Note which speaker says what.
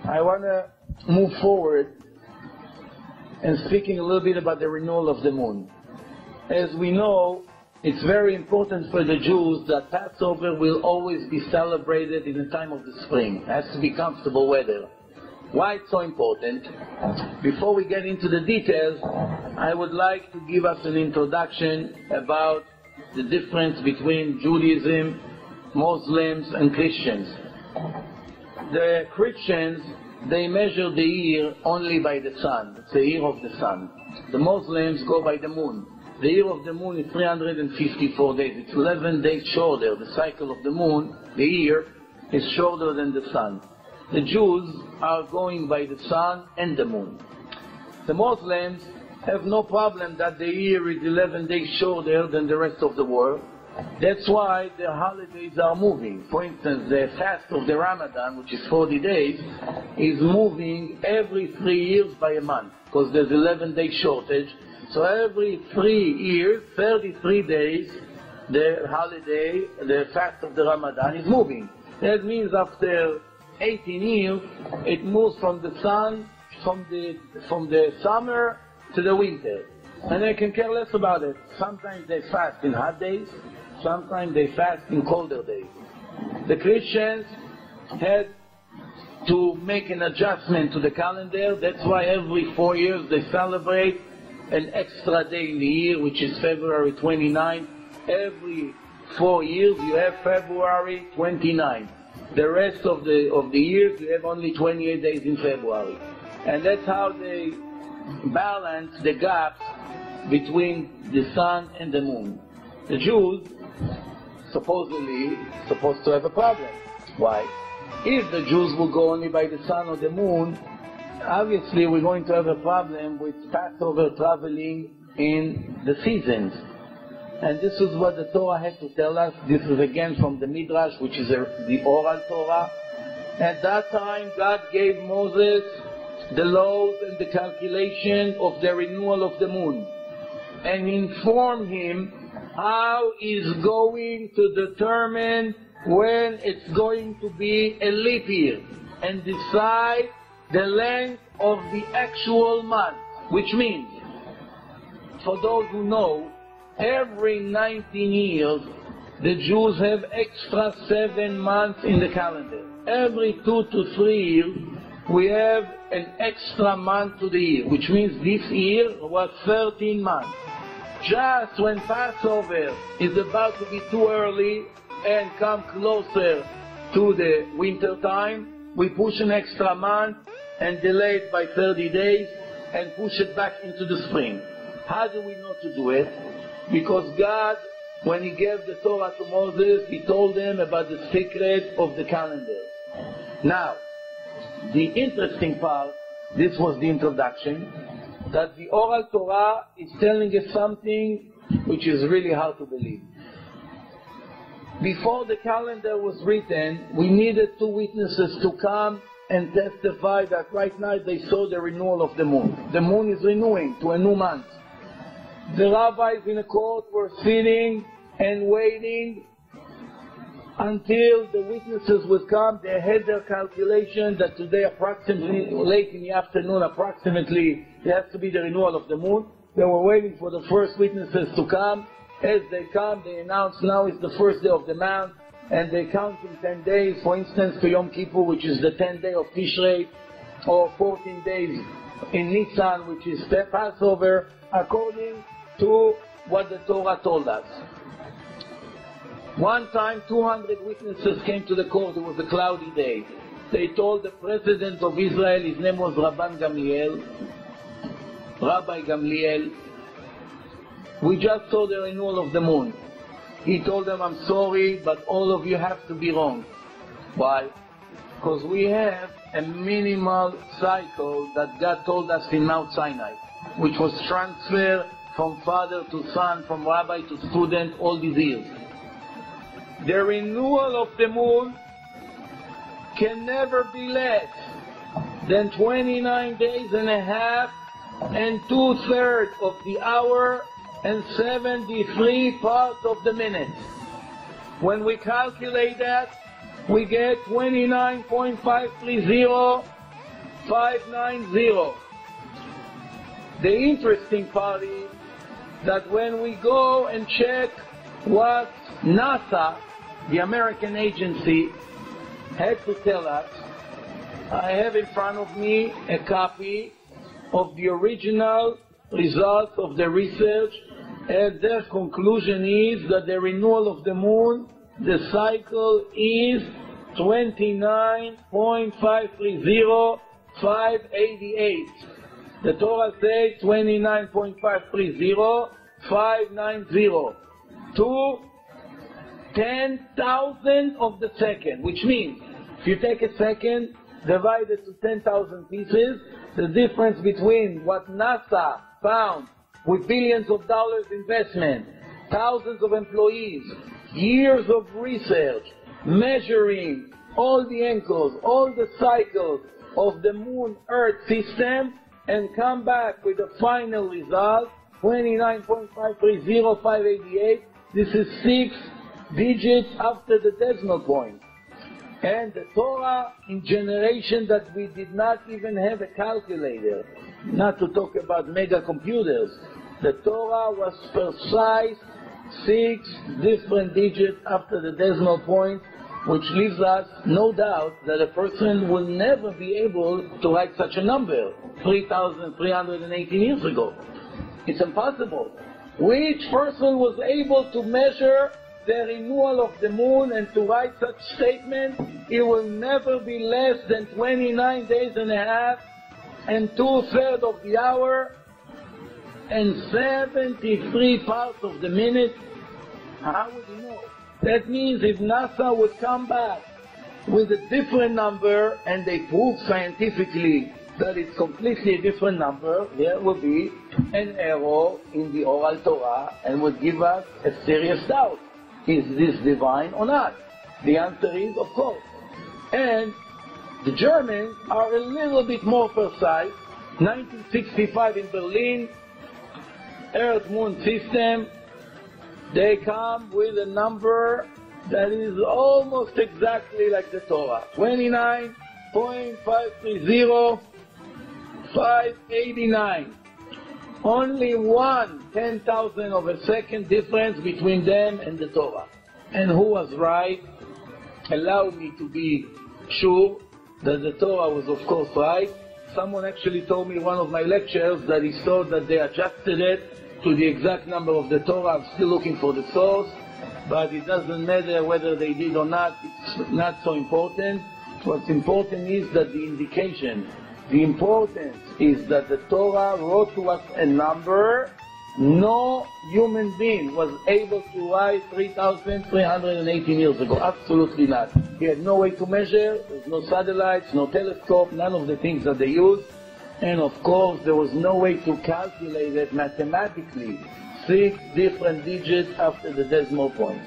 Speaker 1: I want to move forward and speaking a little bit about the renewal of the moon. As we know, it's very important for the Jews that Passover will always be celebrated in the time of the spring. It has to be comfortable weather. Why it's so important? Before we get into the details, I would like to give us an introduction about the difference between Judaism, Muslims, and Christians. The Christians, they measure the year only by the sun. It's the year of the sun. The Muslims go by the moon. The year of the moon is 354 days. It's 11 days shorter. The cycle of the moon, the year, is shorter than the sun. The Jews are going by the sun and the moon. The Muslims have no problem that the year is 11 days shorter than the rest of the world. That's why their holidays are moving. For instance, the fast of the Ramadan, which is 40 days, is moving every 3 years by a month, because there's 11-day shortage. So every 3 years, 33 days, the holiday, the fast of the Ramadan is moving. That means after 18 years, it moves from the sun, from the summer to the winter. And they can care less about it. Sometimes they fast in hot days, sometimes they fast in colder days. The Christians had to make an adjustment to the calendar. That's why every 4 years they celebrate an extra day in the year, which is February 29. Every 4 years you have February 29. The rest of the years you have only 28 days in February. And that's how they balance the gap between the sun and the moon. The Jews supposedly supposed to have a problem. Why? If the Jews will go only by the sun or the moon, obviously we're going to have a problem with Passover traveling in the seasons. And this is what the Torah had to tell us. This is again from the Midrash, which is the oral Torah. At that time, God gave Moses the laws and the calculation of the renewal of the moon, and informed him how he's going to determine when it's going to be a leap year, and decide the length of the actual month. Which means, for those who know, every 19 years, the Jews have extra 7 months in the calendar. Every 2 to 3 years, we have an extra month to the year, which means this year was 13 months. Just when Passover is about to be too early and come closer to the winter time, we push an extra month and delay it by 30 days and push it back into the spring. How do we know to do it? Because God, when He gave the Torah to Moses, He told them about the secret of the calendar. Now, the interesting part, this was the introduction, that the oral Torah is telling us something which is really hard to believe. Before the calendar was written, we needed 2 witnesses to come and testify that right now they saw the renewal of the moon. The moon is renewing to a new month. The rabbis in the court were sitting and waiting until the witnesses would come. They had their calculation that today approximately, late in the afternoon, approximately, it has to be the renewal of the moon. They were waiting for the first witnesses to come. As they come, they announce now is the first day of the month, and they count in 10 days, for instance, to Yom Kippur, which is the 10th day of Tishrei, or 14 days in Nisan, which is Passover, according to what the Torah told us. One time, 200 witnesses came to the court. It was a cloudy day. They told the president of Israel, his name was Rabbi Gamliel, we just saw the renewal of the moon. He told them, I'm sorry, but all of you have to be wrong. Why? Because we have a minimal cycle that God told us in Mount Sinai, which was transferred from father to son, from rabbi to student, all these years. The renewal of the moon can never be less than 29 days and a half and 2/3 of the hour and 73 parts of the minute. When we calculate that, we get 29.530 590. The interesting part is that when we go and check what NASA, the American agency, had to tell us, I have in front of me a copy of the original results of the research, and their conclusion is that the renewal of the moon, the cycle is 29.530588. The Torah says 29.530590 to 10,000 of the second, which means if you take a second, divide it to 10,000 pieces, the difference between what NASA found with billions of dollars investment, thousands of employees, years of research, measuring all the angles, all the cycles of the moon-Earth system, and come back with the final result, 29.530588. This is 6 digits after the decimal point. And the Torah, in generation that we did not even have a calculator, not to talk about mega computers, the Torah was precise, 6 different digits after the decimal point, which leaves us no doubt that a person will never be able to write such a number 3,318 years ago. It's impossible. Which person was able to measure the renewal of the moon and to write such statement? It will never be less than 29 days and a half and 2/3 of the hour and 73 parts of the minute. How would you know? That means if NASA would come back with a different number and they prove scientifically that it's completely a different number, there will be an error in the oral Torah and would give us a serious doubt. Is this divine or not? The answer is, of course. And the Germans are a little bit more precise. 1965 in Berlin, Earth-Moon system, they come with a number that is almost exactly like the Torah. 29.530589. Only 1/10,000 of a second difference between them and the Torah. And who was right? Allow me to be sure that the Torah was of course right. Someone actually told me in one of my lectures that he saw that they adjusted it to the exact number of the Torah. I'm still looking for the source, but it doesn't matter whether they did or not. It's not so important. What's important is that the indication, the importance is that the Torah wrote to us a number no human being was able to write 3,318 years ago. Absolutely not. He had no way to measure, there's no satellites, no telescope, none of the things that they use. And of course, there was no way to calculate it mathematically. 6 different digits after the decimal point.